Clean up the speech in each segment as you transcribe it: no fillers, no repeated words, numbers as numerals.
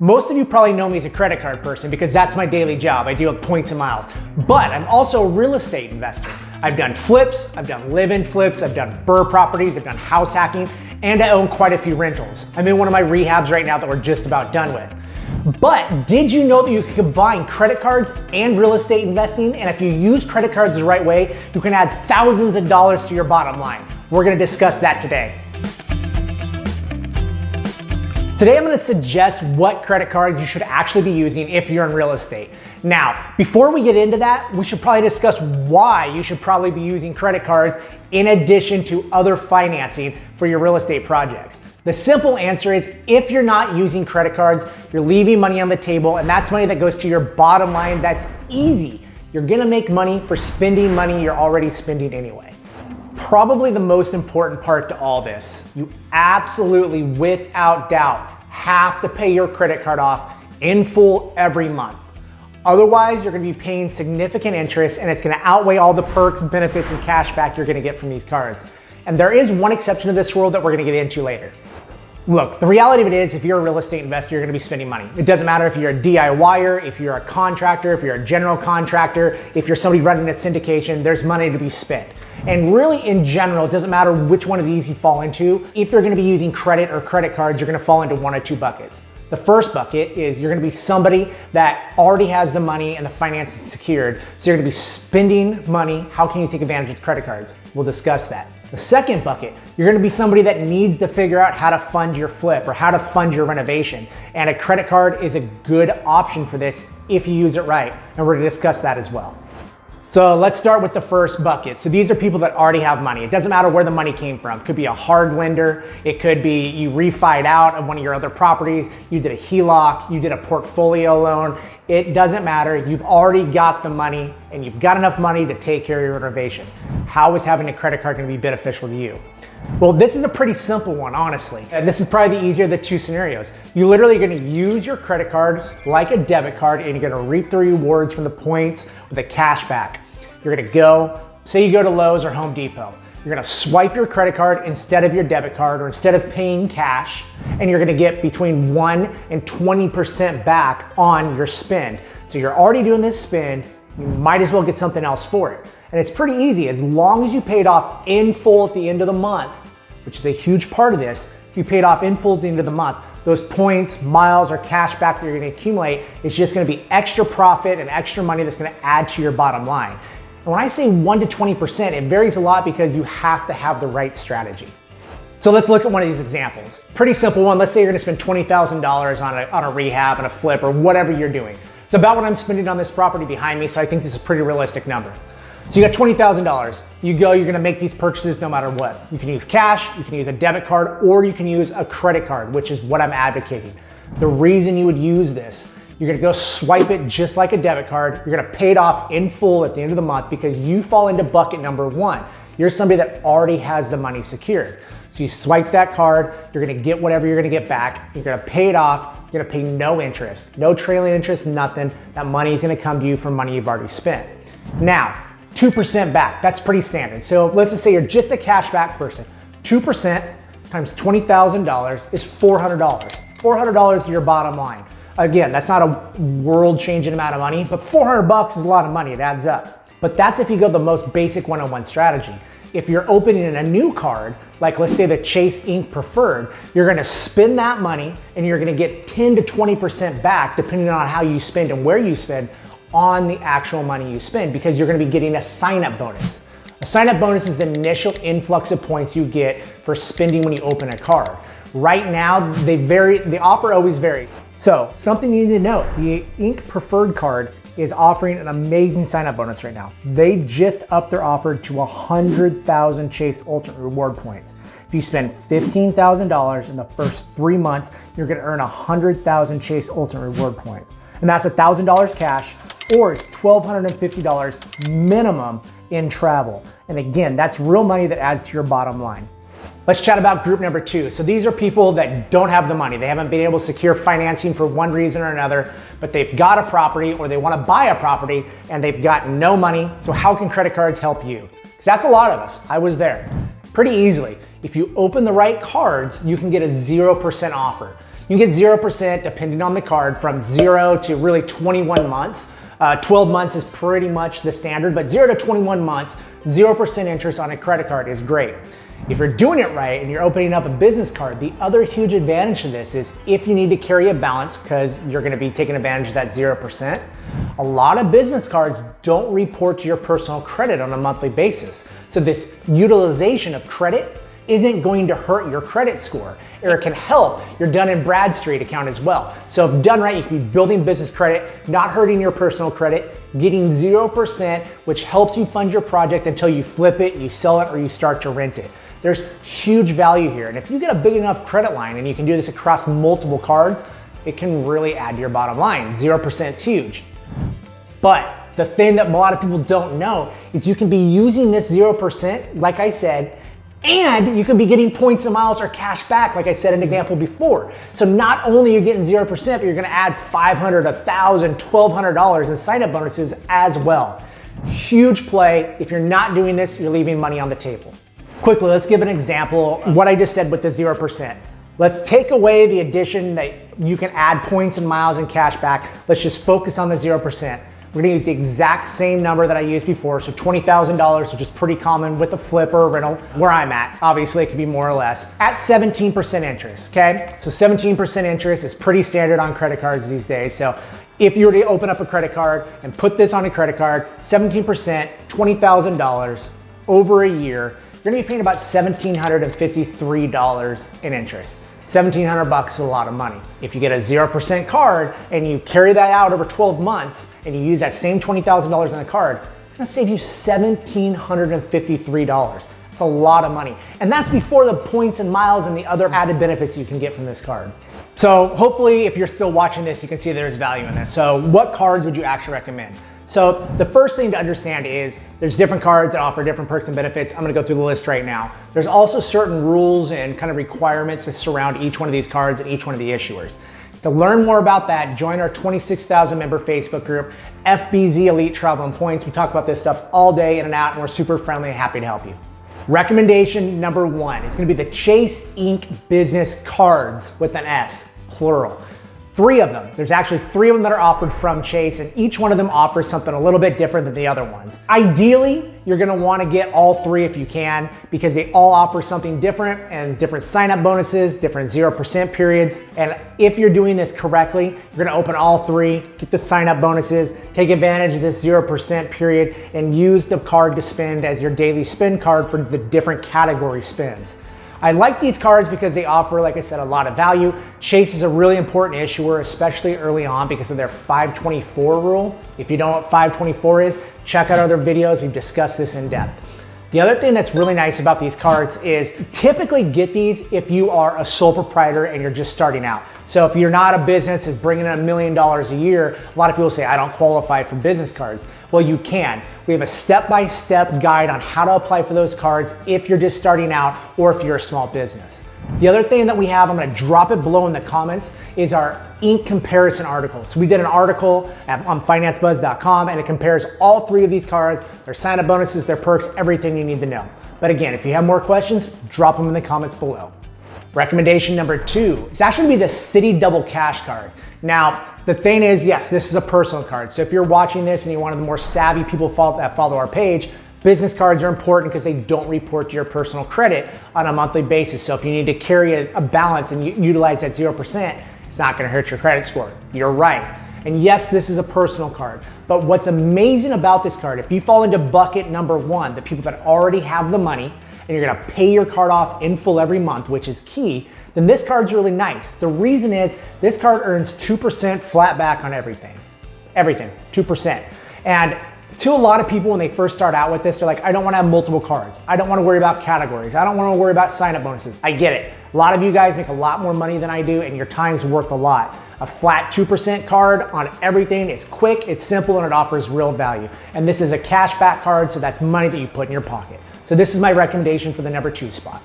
Most of you probably know me as a credit card person because that's my daily job. I deal with points and miles. But I'm also a real estate investor. I've done flips, I've done live-in flips, I've done burr properties, I've done house hacking, and I own quite a few rentals. I'm in one of my rehabs right now that we're just about done with. But did you know that you can combine credit cards and real estate investing? And if you use credit cards the right way, you can add thousands of dollars to your bottom line. We're gonna discuss that today. Today I'm going to suggest what credit cards you should actually be using if you're in real estate. Now, before we get into that, we should probably discuss why you should probably be using credit cards in addition to other financing for your real estate projects. The simple answer is if you're not using credit cards, you're leaving money on the table, and that's money that goes to your bottom line. That's easy. You're going to make money for spending money you're already spending anyway. Probably the most important part to all this, you absolutely, without doubt, have to pay your credit card off in full every month. Otherwise, you're gonna be paying significant interest and it's gonna outweigh all the perks, benefits, and cash back you're gonna get from these cards. And there is one exception to this rule that we're gonna get into later. Look, the reality of it is if you're a real estate investor, you're gonna be spending money. It doesn't matter if you're a DIYer, if you're a contractor, if you're a general contractor, if you're somebody running a syndication, there's money to be spent. And really in general, it doesn't matter which one of these you fall into. If you're gonna be using credit or credit cards, you're gonna fall into one or two buckets. The first bucket is you're gonna be somebody that already has the money and the finances secured. So you're gonna be spending money. How can you take advantage of credit cards? We'll discuss that. The second bucket, you're gonna be somebody that needs to figure out how to fund your flip or how to fund your renovation. And a credit card is a good option for this if you use it right. And we're gonna discuss that as well. So let's start with the first bucket. So these are people that already have money. It doesn't matter where the money came from. It could be a hard lender. It could be you refied out of one of your other properties. You did a HELOC. You did a portfolio loan. It doesn't matter. You've already got the money and you've got enough money to take care of your renovation. How is having a credit card going to be beneficial to you? Well, this is a pretty simple one, honestly. And this is probably the easier of the two scenarios. You literally are gonna use your credit card like a debit card and you're gonna reap the rewards from the points with the cash back. You're gonna go, say you go to Lowe's or Home Depot. You're gonna swipe your credit card instead of your debit card or instead of paying cash, and you're gonna get between 1 and 20% back on your spend. So you're already doing this spend, you might as well get something else for it. And it's pretty easy, as long as you paid off in full at the end of the month, which is a huge part of this. If you paid off in full at the end of the month, those points, miles, or cash back that you're gonna accumulate is just gonna be extra profit and extra money that's gonna add to your bottom line. And when I say 1 to 20%, it varies a lot because you have to have the right strategy. So let's look at one of these examples. Pretty simple one. Let's say you're gonna spend $20,000 on a rehab and a flip or whatever you're doing. It's about what I'm spending on this property behind me, so I think this is a pretty realistic number. So you got $20,000. You go, you're gonna make these purchases no matter what. You can use cash, you can use a debit card, or you can use a credit card, which is what I'm advocating. The reason you would use this, you're gonna go swipe it just like a debit card. You're gonna pay it off in full at the end of the month because you fall into bucket number 1. You're somebody that already has the money secured. So you swipe that card, you're gonna get whatever you're gonna get back. You're gonna pay it off. You're gonna pay no interest, no trailing interest, nothing. That money is gonna come to you from money you've already spent. Now, 2% back, that's pretty standard. So let's just say you're just a cash back person. 2% times $20,000 is $400. $400 to your bottom line. Again, that's not a world-changing amount of money, but $400 is a lot of money, it adds up. But that's if you go the most basic one-on-one strategy. If you're opening a new card, like let's say the Chase Inc. Preferred, you're gonna spend that money and you're gonna get 10 to 20% back depending on how you spend and where you spend on the actual money you spend because you're gonna be getting a sign-up bonus. A sign-up bonus is the initial influx of points you get for spending when you open a card. Right now, the offer always varies. So something you need to note, the Inc. Preferred card is offering an amazing sign-up bonus right now. They just upped their offer to 100,000 Chase Ultimate Reward points. If you spend $15,000 in the first 3 months, you're gonna earn 100,000 Chase Ultimate Reward points. And that's $1,000 cash, or it's $1,250 minimum in travel. And again, that's real money that adds to your bottom line. Let's chat about group number 2. So these are people that don't have the money. They haven't been able to secure financing for one reason or another, but they've got a property or they want to buy a property and they've got no money. So how can credit cards help you? Because that's a lot of us. I was there. Pretty easily. If you open the right cards, you can get a 0% offer. You get 0% depending on the card from 0 to really 21 months. 12 months is pretty much the standard, but 0 to 21 months, 0% interest on a credit card is great. If you're doing it right and you're opening up a business card, the other huge advantage to this is if you need to carry a balance because you're gonna be taking advantage of that 0%, a lot of business cards don't report to your personal credit on a monthly basis. So this utilization of credit isn't going to hurt your credit score, or it can help your Dun & Bradstreet account as well. So if done right, you can be building business credit, not hurting your personal credit, getting 0%, which helps you fund your project until you flip it, you sell it, or you start to rent it. There's huge value here. And if you get a big enough credit line and you can do this across multiple cards, it can really add to your bottom line. 0% is huge. But the thing that a lot of people don't know is you can be using this 0%, like I said, and you can be getting points and miles or cash back, like I said in an example before. So not only are you getting 0%, but you're gonna add $500, $1,000, $1,200 in sign-up bonuses as well. Huge play. If you're not doing this, you're leaving money on the table. Quickly, let's give an example of what I just said with the 0%. Let's take away the addition that you can add points and miles and cash back. Let's just focus on the 0%. We're gonna use the exact same number that I used before, so $20,000, which is pretty common with a flip or a rental, where I'm at. Obviously, it could be more or less. At 17% interest, okay? So 17% interest is pretty standard on credit cards these days. So if you were to open up a credit card and put this on a credit card, 17%, $20,000 over a year, you're gonna be paying about $1,753 in interest. $1,700 is a lot of money. If you get a 0% card and you carry that out over 12 months and you use that same $20,000 on the card, it's gonna save you $1,753. That's a lot of money. And that's before the points and miles and the other added benefits you can get from this card. So hopefully if you're still watching this, you can see there's value in this. So what cards would you actually recommend? So the first thing to understand is there's different cards that offer different perks and benefits. I'm gonna go through the list right now. There's also certain rules and kind of requirements that surround each one of these cards and each one of the issuers. To learn more about that, join our 26,000 member Facebook group, FBZ Elite Travel and Points. We talk about this stuff all day in and out, and we're super friendly and happy to help you. Recommendation number one, it's gonna be the Chase Inc. Business Cards with an S, plural. 3 of them. There's actually 3 of them that are offered from Chase, and each one of them offers something a little bit different than the other ones. Ideally, you're gonna wanna get all 3 if you can, because they all offer something different and different sign-up bonuses, different 0% periods. And if you're doing this correctly, you're gonna open all 3, get the sign-up bonuses, take advantage of this 0% period, and use the card to spend as your daily spend card for the different category spends. I like these cards because they offer, like I said, a lot of value. Chase is a really important issuer, especially early on because of their 524 rule. If you don't know what 524 is, check out other videos. We've discussed this in depth. The other thing that's really nice about these cards is typically get these if you are a sole proprietor and you're just starting out. So if you're not a business that's bringing in $1 million a year, a lot of people say, I don't qualify for business cards. Well, you can. We have a step-by-step guide on how to apply for those cards if you're just starting out or if you're a small business. The other thing that we have, I'm gonna drop it below in the comments, is our Inc. comparison article. So we did an article on FinanceBuzz.com and it compares all 3 of these cards, their sign-up bonuses, their perks, everything you need to know. But again, if you have more questions, drop them in the comments below. Recommendation number 2 is actually gonna be the Citi Double Cash card. Now, the thing is, yes, this is a personal card. So if you're watching this and you're one of the more savvy people that follow our page, business cards are important because they don't report to your personal credit on a monthly basis. So if you need to carry a balance and utilize that 0%, it's not gonna hurt your credit score. You're right. And yes, this is a personal card. But what's amazing about this card, if you fall into bucket number 1, the people that already have the money, and you're gonna pay your card off in full every month, which is key, then this card's really nice. The reason is this card earns 2% flat back on everything. Everything, 2%. And to a lot of people when they first start out with this, they're like, I don't wanna have multiple cards. I don't wanna worry about categories. I don't wanna worry about sign-up bonuses. I get it. A lot of you guys make a lot more money than I do and your time's worth a lot. A flat 2% card on everything is quick, it's simple, and it offers real value. And this is a cashback card, so that's money that you put in your pocket. So this is my recommendation for the number 2 spot.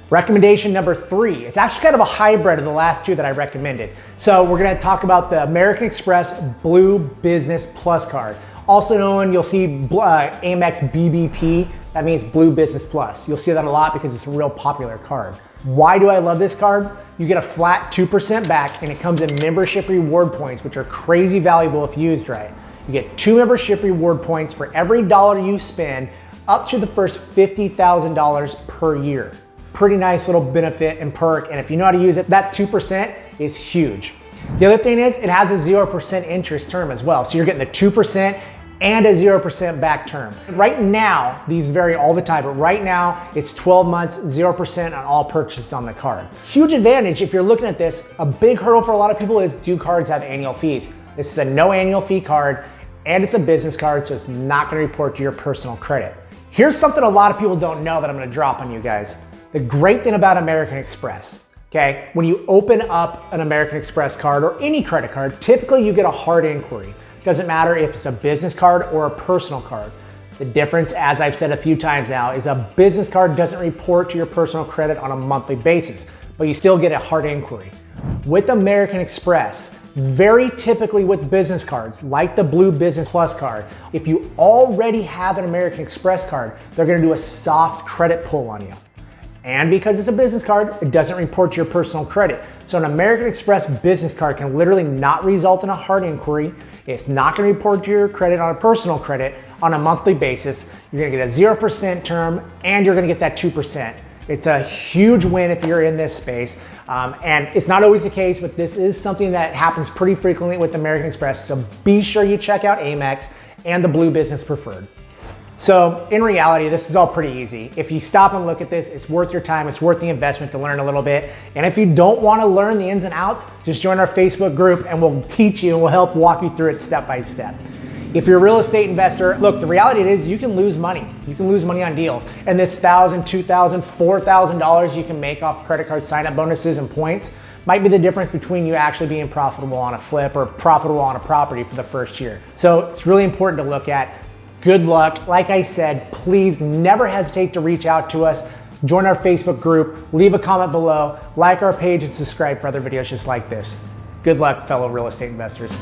Recommendation number 3, it's actually kind of a hybrid of the last 2 that I recommended. So we're gonna talk about the American Express Blue Business Plus card. Also known, you'll see Amex BBP, that means Blue Business Plus. You'll see that a lot because it's a real popular card. Why do I love this card? You get a flat 2% back and it comes in membership reward points, which are crazy valuable if used right. You get 2 membership reward points for every dollar you spend up to the first $50,000 per year. Pretty nice little benefit and perk, and if you know how to use it, that 2% is huge. The other thing is it has a 0% interest term as well. So you're getting the 2% and a 0% back term. Right now, these vary all the time, but right now it's 12 months, 0% on all purchases on the card. Huge advantage if you're looking at this. A big hurdle for a lot of people is, do cards have annual fees? This is a no annual fee card and it's a business card, so it's not gonna report to your personal credit. Here's something a lot of people don't know that I'm gonna drop on you guys. The great thing about American Express, okay? When you open up an American Express card or any credit card, typically you get a hard inquiry. Doesn't matter if it's a business card or a personal card. The difference, as I've said a few times now, is a business card doesn't report to your personal credit on a monthly basis, but you still get a hard inquiry. With American Express, very typically with business cards, like the Blue Business Plus card, if you already have an American Express card, they're gonna do a soft credit pull on you. And because it's a business card, it doesn't report to your personal credit. So an American Express business card can literally not result in a hard inquiry. It's not gonna report to your credit on a personal credit on a monthly basis. You're gonna get a 0% term and you're gonna get that 2%. It's a huge win if you're in this space. And it's not always the case, but this is something that happens pretty frequently with American Express. So be sure you check out Amex and the Blue Business Preferred. So in reality, this is all pretty easy. If you stop and look at this, it's worth your time, it's worth the investment to learn a little bit. And if you don't wanna learn the ins and outs, just join our Facebook group and we'll teach you and we'll help walk you through it step by step. If you're a real estate investor, look, the reality is you can lose money. You can lose money on deals. And this $1,000, $2,000, $4,000 you can make off credit card sign-up bonuses and points might be the difference between you actually being profitable on a flip or profitable on a property for the first year. So it's really important to look at. Good luck. Like I said, please never hesitate to reach out to us. Join our Facebook group, leave a comment below, like our page and subscribe for other videos just like this. Good luck, fellow real estate investors.